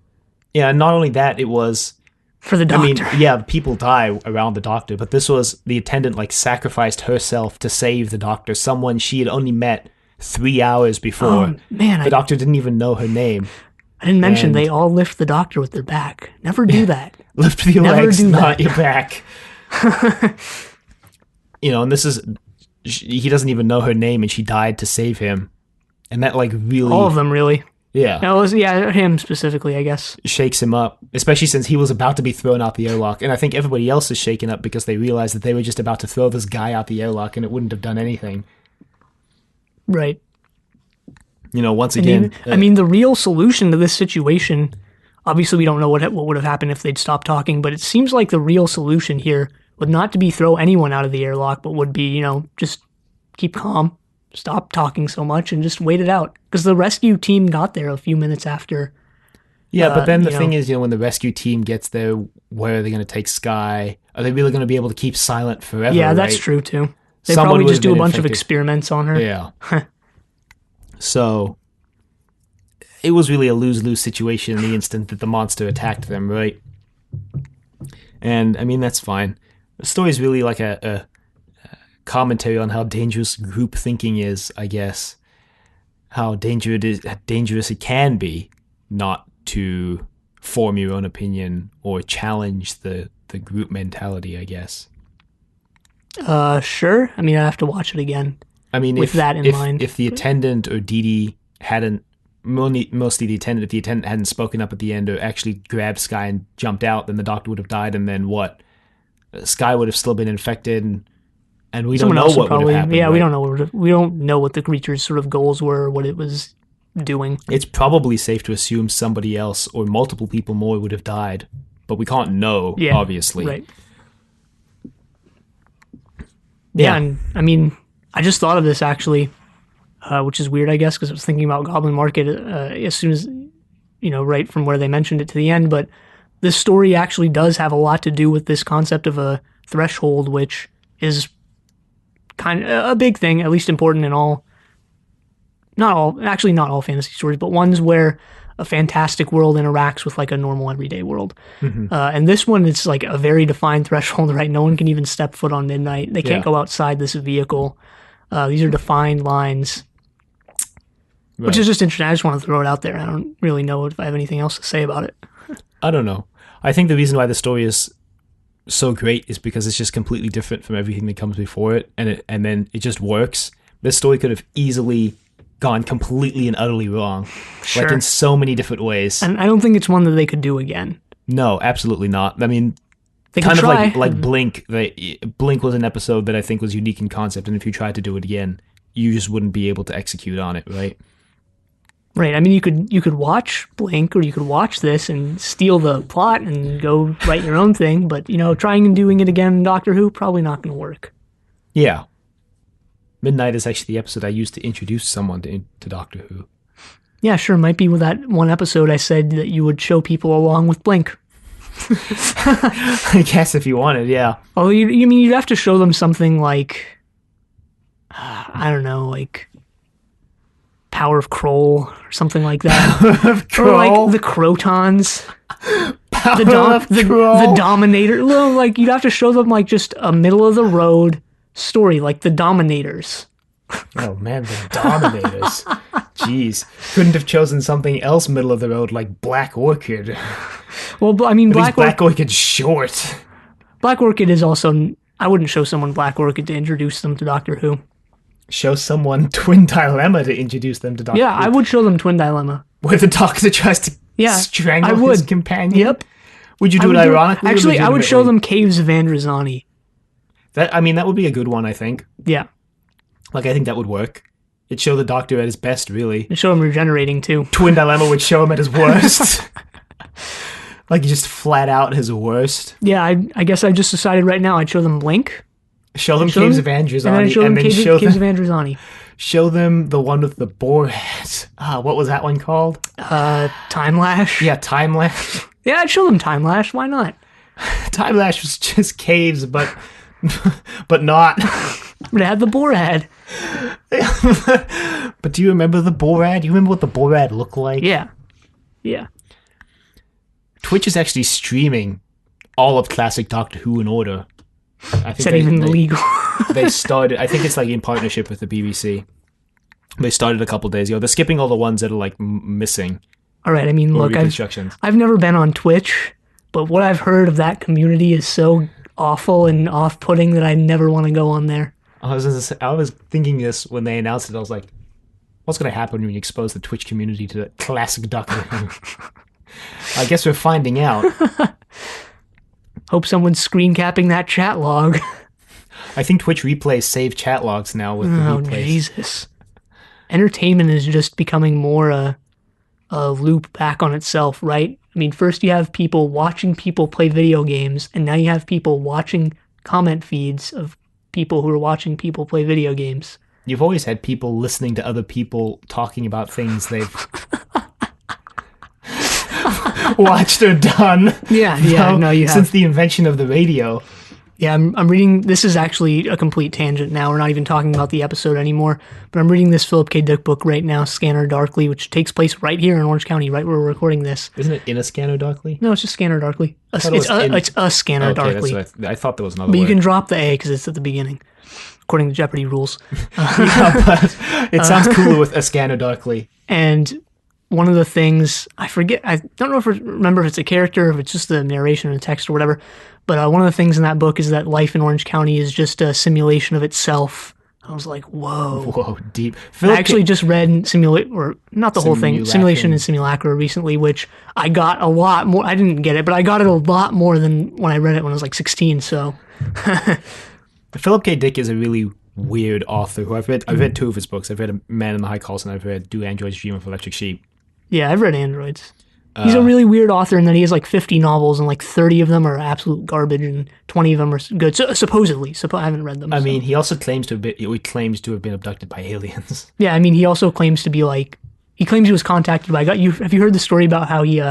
[SPEAKER 1] Yeah, and not only that, it was.
[SPEAKER 2] For the Doctor.
[SPEAKER 1] I mean, yeah, people die around the Doctor, but this was the attendant like sacrificed herself to save the Doctor, someone she had only met 3 hours before.
[SPEAKER 2] Oh, man,
[SPEAKER 1] the Doctor didn't even know her name.
[SPEAKER 2] I didn't mention they all lift the Doctor with their back. Never do that.
[SPEAKER 1] Lift your legs, not your back. And this is he doesn't even know her name, and she died to save him, and that like really
[SPEAKER 2] all of them really.
[SPEAKER 1] Yeah.
[SPEAKER 2] No, him specifically, I guess.
[SPEAKER 1] Shakes him up, especially since he was about to be thrown out the airlock. And I think everybody else is shaken up because they realized that they were just about to throw this guy out the airlock and it wouldn't have done anything.
[SPEAKER 2] Right.
[SPEAKER 1] Once again...
[SPEAKER 2] I mean, the real solution to this situation, obviously we don't know what would have happened if they'd stopped talking, but it seems like the real solution here would not to be throw anyone out of the airlock, but would be, just keep calm. Stop talking so much and just wait it out. Because the rescue team got there a few minutes after.
[SPEAKER 1] Yeah, but then the thing is, when the rescue team gets there, where are they going to take Skye? Are they really going to be able to keep silent forever?
[SPEAKER 2] Yeah, that's true too. They probably just do a bunch of experiments on her.
[SPEAKER 1] Yeah. So, it was really a lose-lose situation in the instant that the monster attacked them, right? And, I mean, that's fine. The story's really like a commentary on how dangerous group thinking is, I guess. How dangerous it can be not to form your own opinion or challenge the group mentality, I guess.
[SPEAKER 2] Sure. I mean, I have to watch it again.
[SPEAKER 1] I mean,
[SPEAKER 2] with that in mind.
[SPEAKER 1] If the attendant or Dee Dee hadn't, mostly the attendant, if the attendant hadn't spoken up at the end or actually grabbed Skye and jumped out, then the Doctor would have died, and then what? Skye would have still been infected, and we don't know what would have happened.
[SPEAKER 2] Yeah,
[SPEAKER 1] right?
[SPEAKER 2] we don't know what the creature's sort of goals were, what it was doing.
[SPEAKER 1] It's probably safe to assume somebody else or multiple people more would have died, but we can't know, obviously.
[SPEAKER 2] Right. Yeah, and I mean, I just thought of this actually, which is weird, I guess, because I was thinking about Goblin Market as soon as, right from where they mentioned it to the end, but this story actually does have a lot to do with this concept of a threshold, which is kind of a big thing, at least important in not all fantasy stories, but ones where a fantastic world interacts with like a normal everyday world. Mm-hmm. And this one, it's like a very defined threshold, right? No one can even step foot on midnight. They can't go outside this vehicle. These are defined lines, which is just interesting. I just want to throw it out there. I don't really know if I have anything else to say about it.
[SPEAKER 1] I don't know. I think the reason why the story is so great is because it's just completely different from everything that comes before it, and then it just works. This story could have easily gone completely and utterly wrong, like in so many different ways.
[SPEAKER 2] And I don't think it's one that they could do again.
[SPEAKER 1] No, absolutely not. I mean,
[SPEAKER 2] they
[SPEAKER 1] kind
[SPEAKER 2] of
[SPEAKER 1] try. like Blink. Blink was an episode that I think was unique in concept, and if you tried to do it again, you just wouldn't be able to execute on it, right?
[SPEAKER 2] Right. I mean, you could watch Blink, or you could watch this and steal the plot and go write your own thing. But trying and doing it again in Doctor Who, probably not going to work.
[SPEAKER 1] Yeah. Midnight is actually the episode I used to introduce someone to Doctor Who.
[SPEAKER 2] Yeah, sure. Might be with that one episode I said that you would show people along with Blink.
[SPEAKER 1] I guess if you wanted, yeah.
[SPEAKER 2] Oh, you mean you'd have to show them something like, I don't know, like Power of Kroll or something like that.
[SPEAKER 1] Power of Kroll?
[SPEAKER 2] Or like the Crotons. The Dominator. Well, like you'd have to show them like just a middle of the road story, like the Dominators.
[SPEAKER 1] Oh man, the Dominators. Jeez. Couldn't have chosen something else middle of the road like Black Orchid.
[SPEAKER 2] Well, I mean,
[SPEAKER 1] Black Orchid's short.
[SPEAKER 2] Black Orchid is also... I wouldn't show someone Black Orchid to introduce them to Doctor Who.
[SPEAKER 1] Show someone Twin Dilemma to introduce them to Doctor Who.
[SPEAKER 2] Yeah, I would show them Twin Dilemma.
[SPEAKER 1] Where the Doctor tries to strangle his companion?
[SPEAKER 2] Yep.
[SPEAKER 1] Would you do it ironically?
[SPEAKER 2] Actually, I would show them Caves of Androzani.
[SPEAKER 1] That would be a good one, I think.
[SPEAKER 2] Yeah.
[SPEAKER 1] Like, I think that would work. It'd show the Doctor at his best, really.
[SPEAKER 2] It'd show him regenerating, too.
[SPEAKER 1] Twin Dilemma would show him at his worst. Like, just flat out his worst.
[SPEAKER 2] Yeah, I guess I just decided right now I'd show them Blink.
[SPEAKER 1] Show them Caves of Androzani.
[SPEAKER 2] And then show them Caves of Androzani.
[SPEAKER 1] Show them the one with the boar head. What was that one called?
[SPEAKER 2] Time Lash.
[SPEAKER 1] Yeah, Time Lash.
[SPEAKER 2] Yeah, I'd show them Time Lash. Why not?
[SPEAKER 1] Time Lash was just caves, but not.
[SPEAKER 2] But it had the boar head.
[SPEAKER 1] But do you remember the boar head? You remember what the boar head looked like?
[SPEAKER 2] Yeah.
[SPEAKER 1] Twitch is actually streaming all of classic Doctor Who in order. I think
[SPEAKER 2] is that even legal?
[SPEAKER 1] They started, I think it's like in partnership with the BBC. They started a couple days ago. They're skipping all the ones that are like missing.
[SPEAKER 2] All right, I mean, look, I've never been on Twitch, but what I've heard of that community is so awful and off-putting that I never want to go on there.
[SPEAKER 1] I was thinking this when they announced it. I was like, what's going to happen when you expose the Twitch community to the classic Doctor Who? I guess we're finding out.
[SPEAKER 2] Hope someone's screen capping that chat log.
[SPEAKER 1] I think Twitch replays save chat logs now with the replays.
[SPEAKER 2] Oh, Jesus. Entertainment is just becoming more a loop back on itself, right? I mean, first you have people watching people play video games, and now you have people watching comment feeds of people who are watching people play video games.
[SPEAKER 1] You've always had people listening to other people talking about things they've watched or done.
[SPEAKER 2] Yeah, no, you have.
[SPEAKER 1] Since the invention of the radio.
[SPEAKER 2] Yeah, I'm reading, this is actually a complete tangent now, we're not even talking about the episode anymore, but I'm reading this Philip K. Dick book right now, Scanner Darkly, which takes place right here in Orange County, right where we're recording this.
[SPEAKER 1] Isn't it in a Scanner Darkly?
[SPEAKER 2] No, it's just Scanner Darkly. It's a Scanner Darkly.
[SPEAKER 1] I thought there was another
[SPEAKER 2] But
[SPEAKER 1] word.
[SPEAKER 2] you can drop the A because it's at the beginning, according to Jeopardy rules.
[SPEAKER 1] Yeah, but it sounds cooler with a Scanner Darkly.
[SPEAKER 2] And one of the things, I forget, I don't know remember if it's a character, or if it's just the narration or the text or whatever, but one of the things in that book is that life in Orange County is just a simulation of itself. I was like, whoa.
[SPEAKER 1] Whoa, deep.
[SPEAKER 2] I actually just read not the whole thing, Simulation and Simulacra recently, which I got a lot more. I didn't get it, but I got it a lot more than when I read it when I was like 16, so.
[SPEAKER 1] Philip K. Dick is a really weird author who I've read two of his books. I've read A Man in the High Castle, and I've read Do Androids Dream of Electric Sheep.
[SPEAKER 2] Yeah, I've read Androids. He's a really weird author in that he has like 50 novels and like 30 of them are absolute garbage and 20 of them are good. Supposedly. I haven't read them.
[SPEAKER 1] I mean, he also claims to have been abducted by aliens.
[SPEAKER 2] Yeah, I mean, he also claims to be like, he claims he was contacted by God. Have you heard the story about how he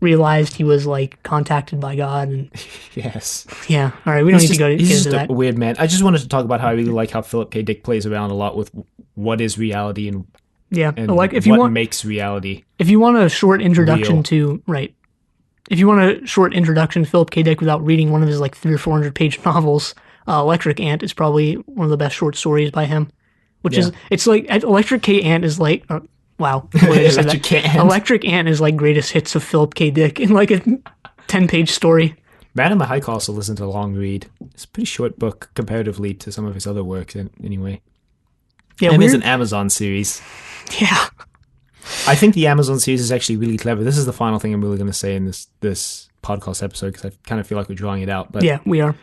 [SPEAKER 2] realized he was like contacted by God? And
[SPEAKER 1] yes.
[SPEAKER 2] Yeah. All right. We don't need to go into that.
[SPEAKER 1] He's just a weird man. I just wanted to talk about how I really like how Philip K. Dick plays around a lot with what is reality and
[SPEAKER 2] like if you want
[SPEAKER 1] makes reality.
[SPEAKER 2] If you want a short introduction
[SPEAKER 1] real.
[SPEAKER 2] If you want a short introduction to Philip K. Dick without reading one of his like 300 or 400 page novels, Electric Ant is probably one of the best short stories by him. It's like Electric K. Ant is like wow. Electric Ant is like greatest hits of Philip K. Dick in like a 10-page story.
[SPEAKER 1] Man in the High Castle isn't a long read. It's a pretty short book comparatively to some of his other works anyway. Yeah, and it's an Amazon series.
[SPEAKER 2] Yeah.
[SPEAKER 1] I think the Amazon series is actually really clever. This is the final thing I'm really going to say in this podcast episode because I kind of feel like we're drawing it out. But
[SPEAKER 2] yeah, we are.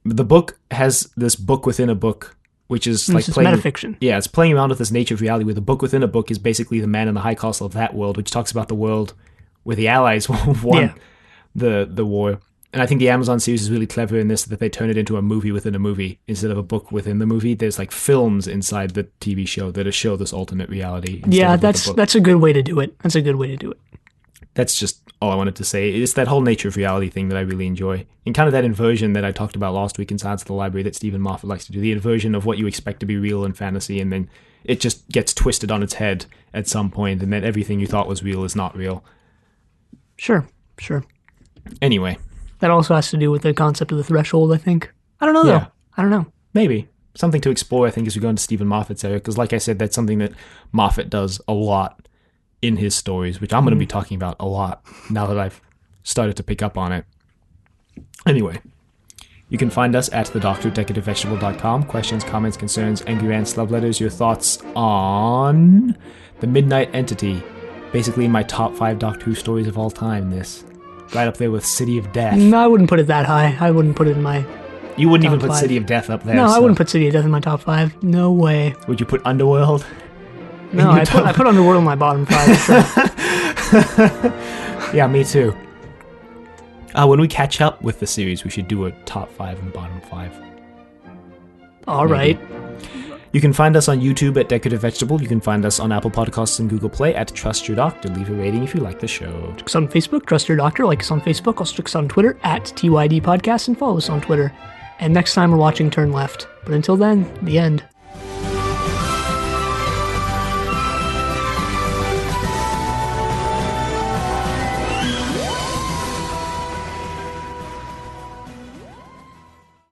[SPEAKER 1] The book has this book within a book, which is like
[SPEAKER 2] playing metafiction.
[SPEAKER 1] Yeah, it's playing around with this nature of reality where the book within a book is basically the Man in the High Castle of that world, which talks about the world where the Allies won the war. And I think the Amazon series is really clever in this, that they turn it into a movie within a movie instead of a book within the movie. There's like films inside the TV show that show this alternate reality.
[SPEAKER 2] Yeah, that's a good way to do it.
[SPEAKER 1] That's just all I wanted to say. It's that whole nature of reality thing that I really enjoy. And kind of that inversion that I talked about last week in Science of the Library that Stephen Moffat likes to do. The inversion of what you expect to be real in fantasy, and then it just gets twisted on its head at some point, and then everything you thought was real is not real.
[SPEAKER 2] Sure.
[SPEAKER 1] Anyway.
[SPEAKER 2] That also has to do with the concept of the threshold, I think. I don't know, though. I don't know.
[SPEAKER 1] Maybe. Something to explore, I think, as we go into Stephen Moffat's area, because like I said, that's something that Moffat does a lot in his stories, which I'm going to be talking about a lot now that I've started to pick up on it. Anyway, you can find us at thedoctor@decorativevegetable.com. Questions, comments, concerns, angry rants, love letters, your thoughts on The Midnight Entity. Basically my top 5 Doctor Who stories of all time, this. Right up there with City of Death.
[SPEAKER 2] No, I wouldn't put it that high. I wouldn't put it in my
[SPEAKER 1] You wouldn't even put
[SPEAKER 2] 5.
[SPEAKER 1] City of Death up there.
[SPEAKER 2] No, I wouldn't put City of Death in my top 5. No way.
[SPEAKER 1] Would you put Underworld?
[SPEAKER 2] No, I put Underworld in my bottom 5. So.
[SPEAKER 1] Yeah, me too. When we catch up with the series, we should do a top 5 and bottom 5.
[SPEAKER 2] All right.
[SPEAKER 1] You can find us on YouTube at Decorative Vegetable. You can find us on Apple Podcasts and Google Play at Trust Your Doctor. Leave a rating if you like the show.
[SPEAKER 2] Check us on Facebook, Trust Your Doctor. Like us on Facebook. Also check us on Twitter at TYD Podcast and follow us on Twitter. And next time we're watching Turn Left. But until then, the end.